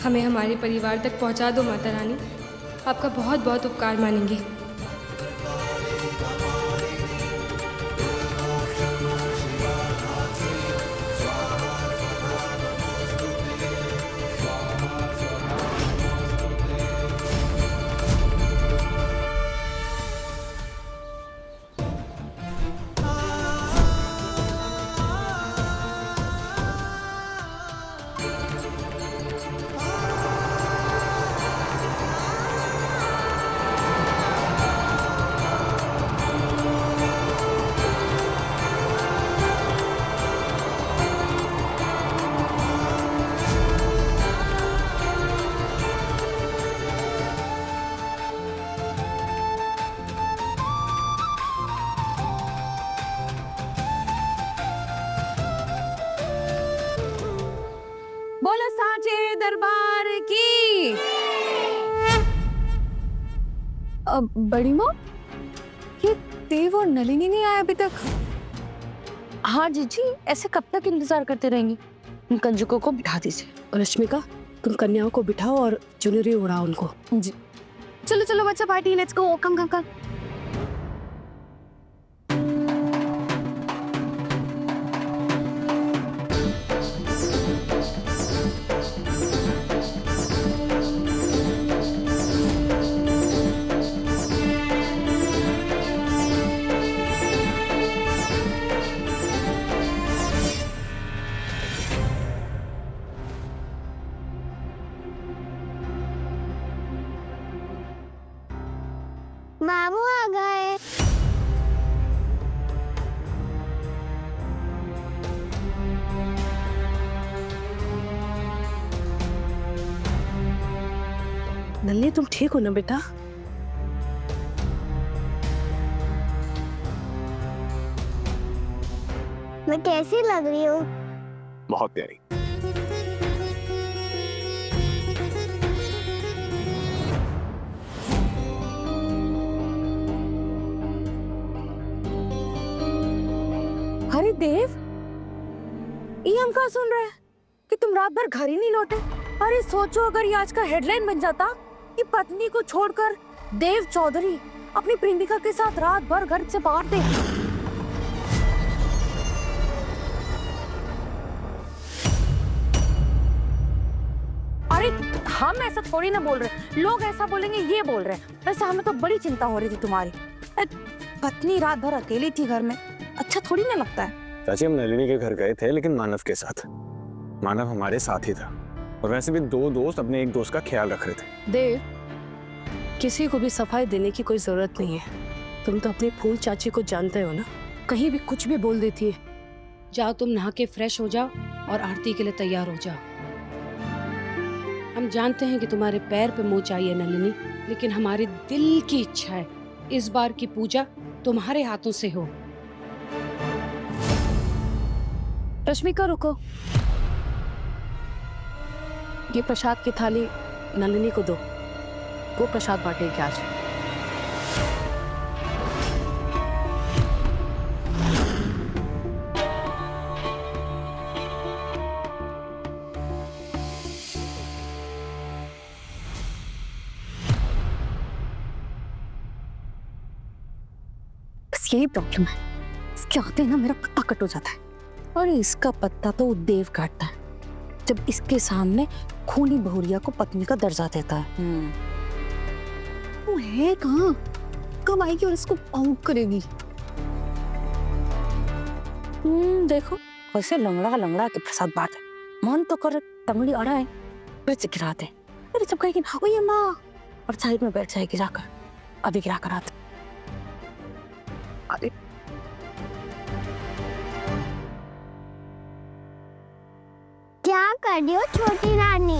हमें हमारे परिवार तक पहुंचा दो माता रानी, आपका बहुत बहुत उपकार मानेंगे। बोलो साचे दरबार की। बड़ी माँ, ये देव और नलिनी नहीं आए अभी तक? हाँ जीजी, ऐसे कब तक इंतजार करते रहेंगी? इन कंजकों को बिठा दीजिए। रश्मिका, तुम कन्याओं को बिठाओ और चुनरी उड़ाओ उनको। जी चलो चलो बच्चा पार्टी, लेट्स गो, कम कम कम। मामू आ गए। नल्ली, तुम ठीक हो ना बेटा? मैं कैसी लग रही हूँ? बहुत प्यारी। अरे देव, ये हम कहाँ सुन रहे हैं कि तुम रात भर घर ही नहीं लौटे? अरे सोचो, अगर ये आज का हेडलाइन बन जाता कि पत्नी को छोड़कर देव चौधरी अपनी प्रेमिका के साथ रात भर घर से बाहर थे। अरे हम ऐसा थोड़ी ना बोल रहे, लोग ऐसा बोलेंगे ये बोल रहे हैं। वैसे हमें तो बड़ी चिंता हो रही थी तुम्हारी। पत्नी रात भर अकेली थी घर में, अच्छा थोड़ी ना लगता है। चाची, हम नलिनी के घर गए थे, लेकिन मानव के साथ। मानव हमारे साथ ही था, और वैसे भी दो दोस्त अपने एक दोस्त का ख्याल रख रहे थे। देव, किसी को भी सफाई देने की कोई जरूरत नहीं है। तुम तो अपनी फूल चाची को जानते हो ना, कहीं भी कुछ भी बोल देती है। जाओ, तुम नहा के फ्रेश हो जाओ और आरती के लिए तैयार हो जाओ। हम जानते हैं कि तुम्हारे पैर पे मोच आई है नलिनी, लेकिन हमारे दिल की इच्छा है इस बार की पूजा तुम्हारे हाथों से हो। रश्मिका, रुको। ये प्रसाद की थाली नलिनी को दो, वो प्रसाद बांटेगी आज। बस यही प्रॉब्लम है, इसके आते ही ना मेरा पत्ता कट हो जाता है। और इसका पत्ता तो वो देव काटता है जब इसके सामने खूनी बहुरिया को पत्नी का दर्जा देता है। वो है कहाँ, कब आएगी और इसको आउट करेगी? देखो वैसे लंगड़ा लंगड़ा के प्रसाद बांटे, मन तो कर तंगड़ी अड़ाए फिर से गिरा दे। अरे जब कहेगी ओ ये माँ, और साइड में बैठ जाएगी जाकर, अभी गिरा कर आते। अरे क्या कर रही हो छोटी रानी?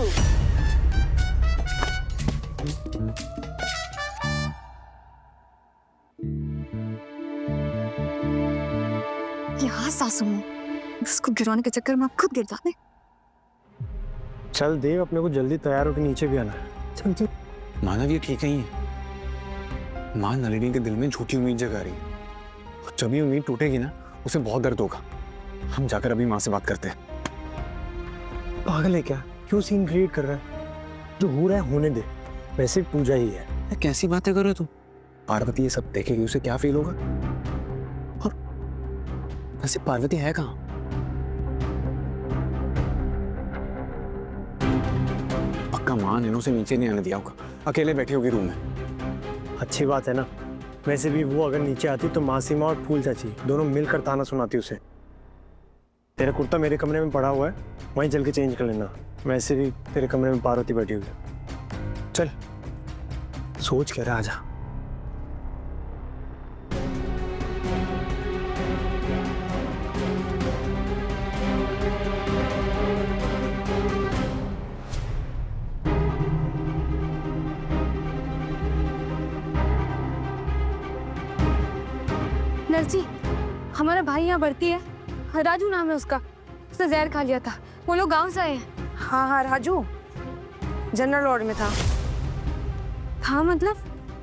यहाँ सासू उसको गिराने के चक्कर में आप खुद गिर जाते। चल देव, अपने को जल्दी तैयार होकर नीचे भी आना है। चल चल। मानव ये ठीक नहीं है। माँ नलिनी के दिल में झूठी उम्मीद जगा रही है, जब ये उम्मीद टूटेगी ना, उसे बहुत दर्द होगा। हम जाकर अभी माँ से बात करते हैं। पागल है क्या? क्यों सीन क्रिएट कर रहा है? जो हो रहा है होने दे, वैसे पूजा ही है। कैसी बातें कर रहे हो तुम? पार्वती ये सब देखेगी, उसे क्या फील होगा? और वैसे पार्वती है कहाँ? पक्का माँ ने उसे नीचे नहीं आने दिया होगा, अकेले बैठी होगी रूम में। अच्छी बात है ना। वैसे भी वो अगर नीचे आती तो मासीमा और फूल चाची दोनों मिलकर ताना सुनाती उसे। तेरा कुर्ता मेरे कमरे में पड़ा हुआ है, वहीं चल के चेंज कर लेना। वैसे भी तेरे कमरे में पार्वती बैठी हुई है। चल, सोच क्या रहा, आजा। नर्स जी, हमारा भाई यहाँ भर्ती है, राजू नाम है उसका। उसने जहर खा लिया था। वो लोग गांव से आए हैं। हाँ हाँ, राजू जनरल वार्ड में था। हाँ मतलब?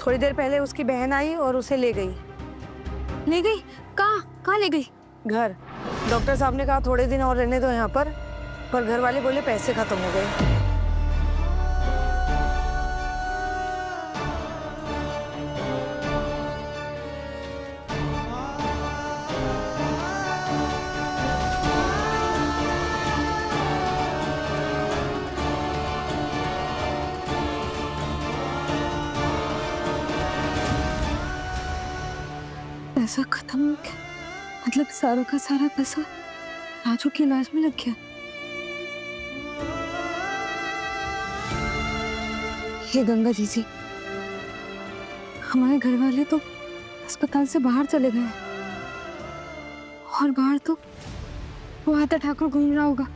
थोड़ी देर पहले उसकी बहन आई और उसे ले गई। ले गई? कहाँ ले गई? घर। डॉक्टर साहब ने कहा थोड़े दिन और रहने दो यहाँ पर घर वाले बोले पैसे खत्म हो गए। पैसा खत्म हो गया? मतलब सारों का सारा पैसा राजू के इलाज में लग गया? हे गंगा जी, हमारे घर वाले तो अस्पताल से बाहर चले गए हैं, और बाहर तो वो आता ठाकुर घूम रहा होगा।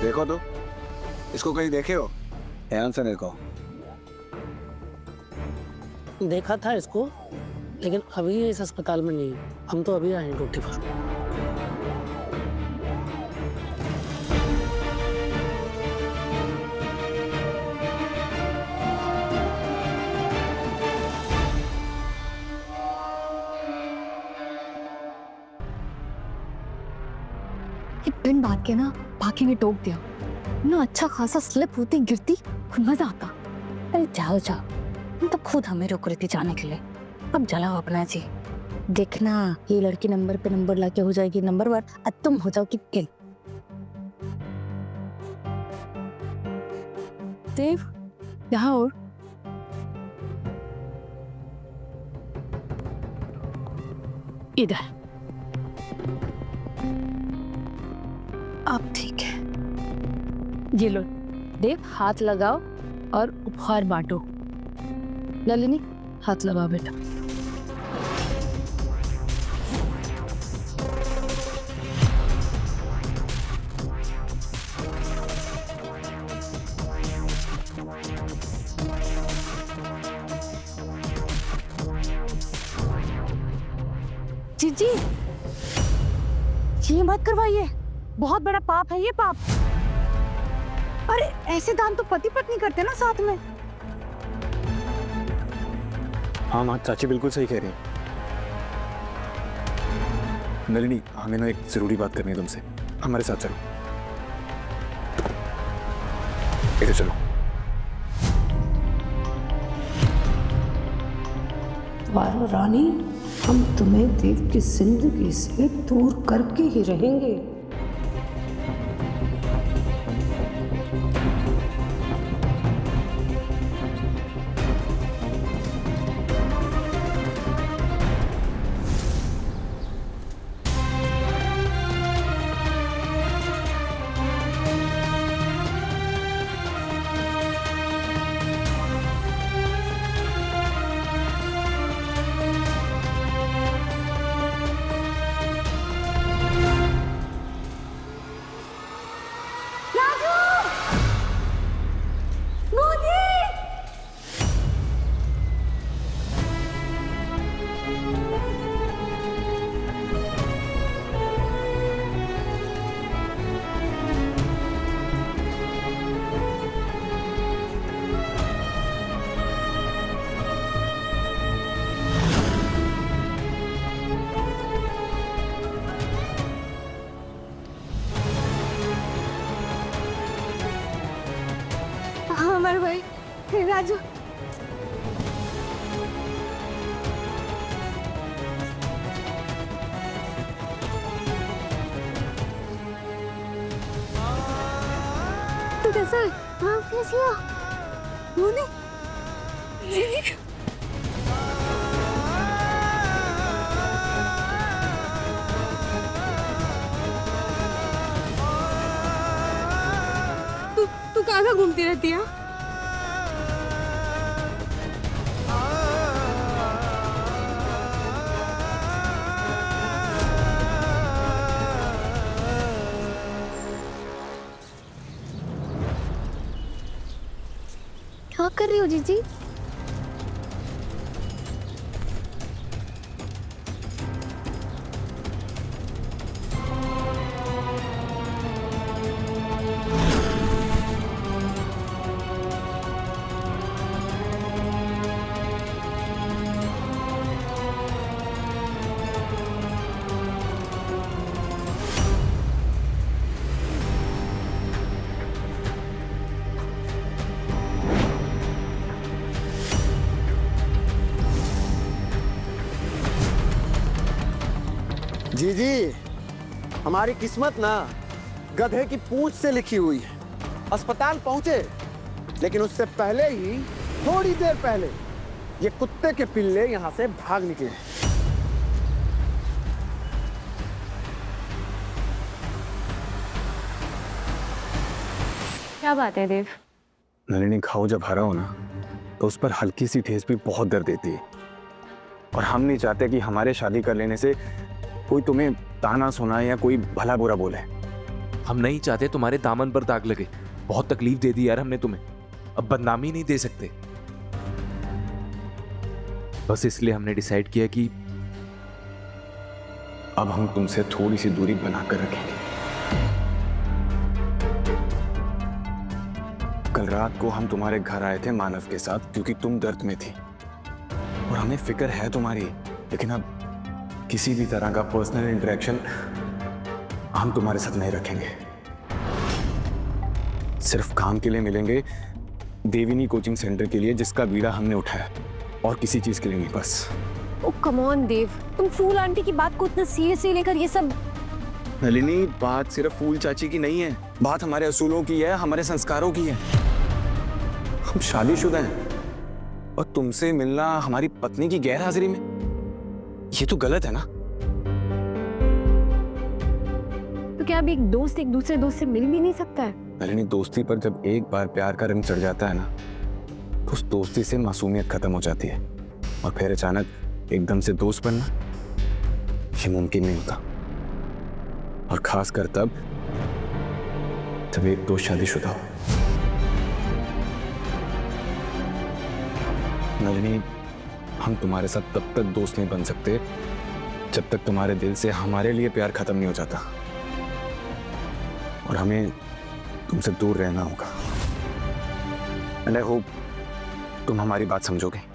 देखो तो, इसको कहीं देखे हो? ध्यान से देखो। देखा था इसको, लेकिन अभी ये इस अस्पताल में नहीं। हम तो अभी आए हैं ड्यूटी पर। बिन बात के ना बाकी ने टोक दिया ना। अच्छा खासा स्लिप होती गिरती और मजा आता। अरे जाओ जाओ, तुम तो खुद हमें रोक रही थी जाने के लिए। अब जलाओ अपना जी। देखना ये लड़की नंबर पे नंबर लाके हो जाएगी नंबर 1 और तुम हो जाओगी किल। देव, यहाँ और इधर। अब ठीक है। ये लो देव, हाथ लगाओ और उपहार बांटो। नलिनी, हाथ लगाओ बेटा। जीजी, ये मत करवाइए, बहुत बड़ा पाप है ये पाप। अरे ऐसे दान तो पति पत्नी करते ना साथ में। हाँ माँ, चाची बिल्कुल सही कह रही है। नलिनी, हमें ना एक जरूरी बात करनी है तुमसे। हमारे साथ चलो। इधर चलो। वारो रानी, हम तुम्हें देव की जिंदगी से दूर करके ही रहेंगे। आजा। तू कैसा है? हाँ कैसी हो? वो नहीं तू कहाँ कहाँ घूमती रहती है? क्या कर रही हो जीजी? जी जी, हमारी किस्मत ना गधे की पूंछ से लिखी हुई है। अस्पताल पहुंचे, लेकिन उससे पहले ही थोड़ी देर पहले ये कुत्ते के पिल्ले यहां से भाग निकले। क्या बात है देव? नलिनी, घाव जब हरा हो ना तो उस पर हल्की सी ठेस भी बहुत दर्द देती है, और हम नहीं चाहते कि हमारे शादी कर लेने से कोई तुम्हें ताना सुनाए या कोई भला बुरा बोले। हम नहीं चाहते तुम्हारे दामन पर दाग लगे। बहुत तकलीफ दे दी यार हमने तुम्हें, अब बदनामी नहीं दे सकते। बस इसलिए हमने डिसाइड किया कि अब हम तुमसे थोड़ी सी दूरी बनाकर रखेंगे। कल रात को हम तुम्हारे घर आए थे मानव के साथ, क्योंकि तुम दर्द में थी और हमें फिक्र है तुम्हारी, लेकिन अब किसी भी तरह का पर्सनल इंटरेक्शन हम तुम्हारे साथ नहीं रखेंगे। सिर्फ काम के लिए मिलेंगे, देविनी कोचिंग सेंटर के लिए जिसका बीड़ा हमने उठाया, और किसी चीज के लिए नहीं। बस ओ कम ऑन देव, तुम फूल आंटी की बात को इतना सीरियसली लेकर ये सब। नलिनी, बात सिर्फ फूल चाची की नहीं है, बात हमारे असूलों की है, हमारे संस्कारों की है। हम शादीशुदा हैं और तुमसे मिलना हमारी पत्नी की गैर हाजिरी में, ये तो गलत है ना। तो क्या अब एक दोस्त एक दूसरे दोस्त से मिल भी नहीं सकता है? नलिनी, दोस्ती पर जब एक बार प्यार का रंग चढ़ जाता है ना, तो उस दोस्ती से मासूमियत खत्म हो जाती है, और फिर अचानक एकदम से दोस्त बनना ये मुमकिन नहीं होता, और खासकर तब जब एक दोस्त शादीशुदा हो। नलिनी, हम तुम्हारे साथ तब तक दोस्त नहीं बन सकते जब तक तुम्हारे दिल से हमारे लिए प्यार खत्म नहीं हो जाता, और हमें तुमसे दूर रहना होगा। एंड आई होप तुम हमारी बात समझोगे।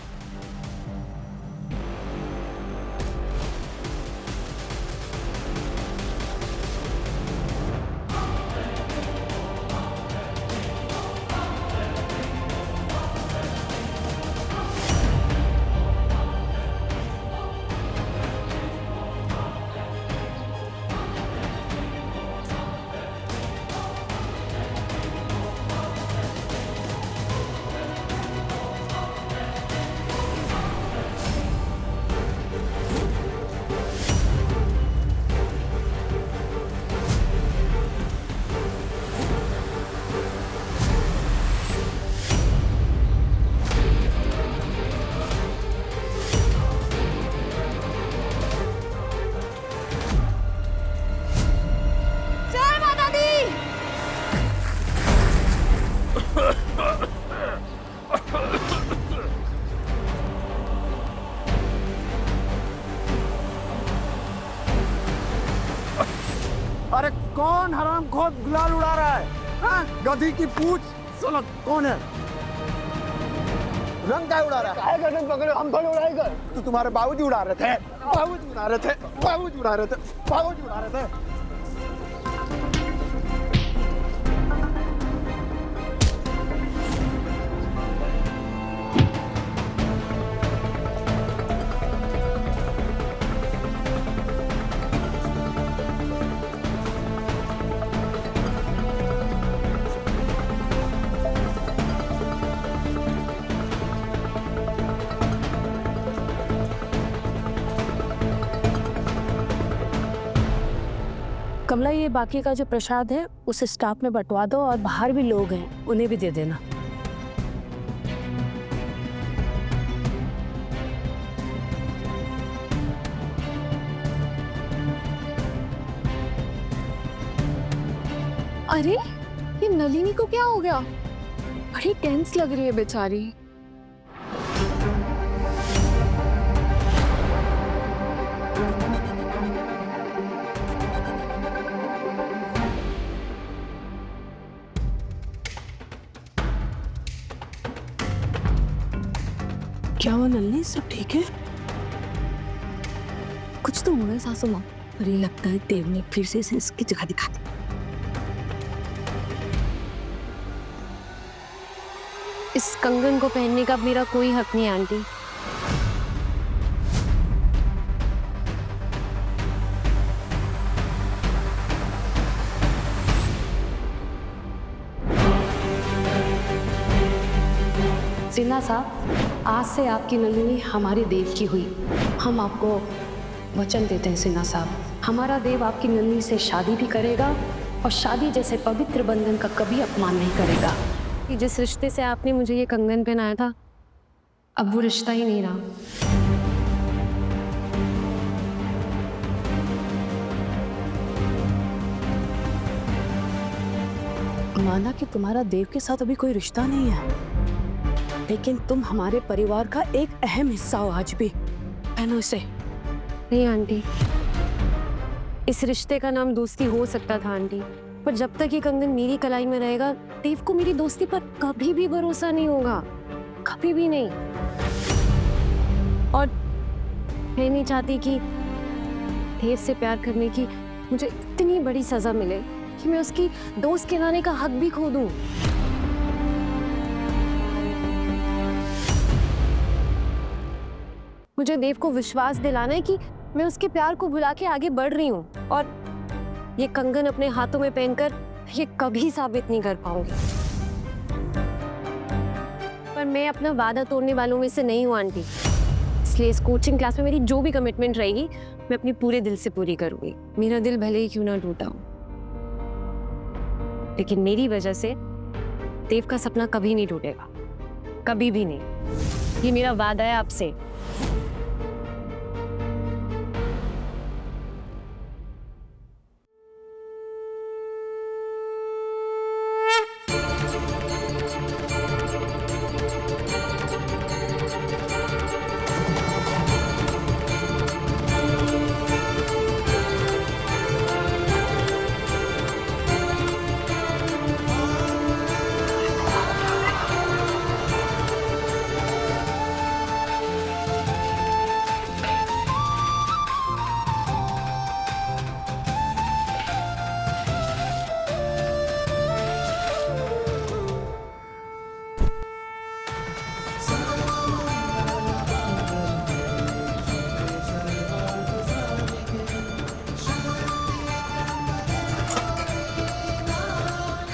अरे कौन हरामखोर गुलाल उड़ा रहा है? हाँ? गधी की पूंछ साला कौन है? रंग क्या उड़ा रहा है? काहे का रंग पकड़े, हम थोड़ी उड़ाएंगे। तो तुम्हारे बाबूजी उड़ा रहे थे, बाबूजी उड़ा रहे थे, बाबूजी उड़ा रहे थे, बाबूजी उड़ा रहे थे। कमला, ये बाकी का जो प्रसाद है उस स्टाफ में बंटवा दो, और बाहर भी लोग हैं उन्हें भी दे देना। अरे ये नलिनी को क्या हो गया? बड़ी टेंस लग रही है बेचारी। क्या हुआ नलिनी, सब ठीक है? कुछ तो हुआ है सासू माँ, पर ये लगता है देव ने फिर से इसे इसकी जगह दिखा दी। इस कंगन को पहनने का मेरा कोई हक नहीं आंटी। सिन्हा साहब, आज से आपकी नलिनी हमारे देव की हुई। हम आपको वचन देते हैं सिन्हा साहब, हमारा देव आपकी नलिनी से शादी भी करेगा और शादी जैसे पवित्र बंधन का कभी अपमान नहीं करेगा। जिस रिश्ते से आपने मुझे ये कंगन पहनाया था, अब वो रिश्ता ही नहीं रहा। माना कि तुम्हारा देव के साथ अभी कोई रिश्ता नहीं है, लेकिन तुम हमारे परिवार का एक अहम हिस्सा हो आज भी। पहनो इसे। नहीं आंटी, इस रिश्ते का नाम दोस्ती हो सकता था आंटी, पर जब तक ये कंगन मेरी कलाई में रहेगा, देव को मेरी दोस्ती पर कभी भी भरोसा नहीं होगा, कभी भी नहीं। और मैं नहीं चाहती कि देव से प्यार करने की मुझे इतनी बड़ी सजा मिले कि मैं उसकी दोस्त कहलाने का हक भी खो दूं। मुझे देव को विश्वास दिलाना है कि मैं उसके प्यार को भुला के आगे बढ़ रही हूँ, और ये कंगन अपने हाथों में पहनकर ये कभी साबित नहीं कर पाऊंगी। पर मैं अपना वादा तोड़ने वालों में से नहीं हूँ आंटी, इसलिए इस कोचिंग क्लास में मेरी जो भी कमिटमेंट रहेगी मैं अपने पूरे दिल से पूरी करूंगी। मेरा दिल भले ही क्यों ना टूटा हो, लेकिन मेरी वजह से देव का सपना कभी नहीं टूटेगा, कभी भी नहीं। ये मेरा वादा है आपसे।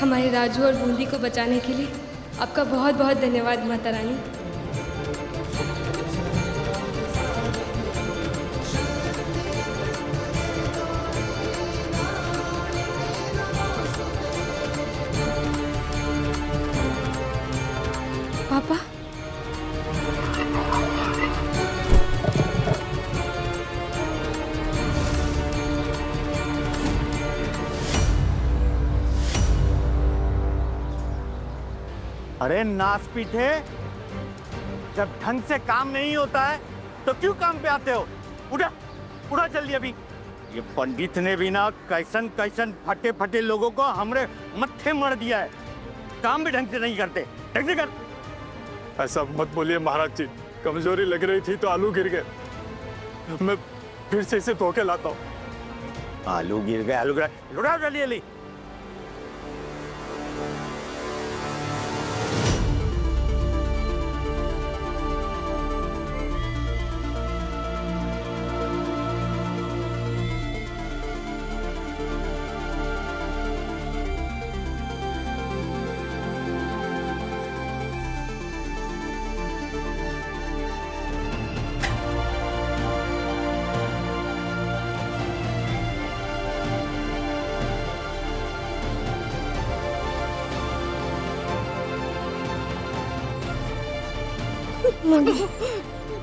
हमारे राजू और बूंदी को बचाने के लिए आपका बहुत बहुत धन्यवाद माता रानी। पापा, अरे नास पीठे, जब ढंग से काम नहीं होता है तो क्यों काम पे आते हो? उठा उठा जल्दी अभी। ये पंडित ने भी ना कैसन कैसन फटे फटे लोगों को हमरे मत्थे मर दिया है, काम भी ढंग से नहीं करते। ढंग से कर। ऐसा मत बोलिए महाराज जी, कमजोरी लग रही थी तो आलू गिर गए, मैं फिर से इसे धो के लाता हूँ। आलू गिर गए, आलू गिर गए, उठाओ जल्दी जल्दी।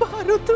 बारूद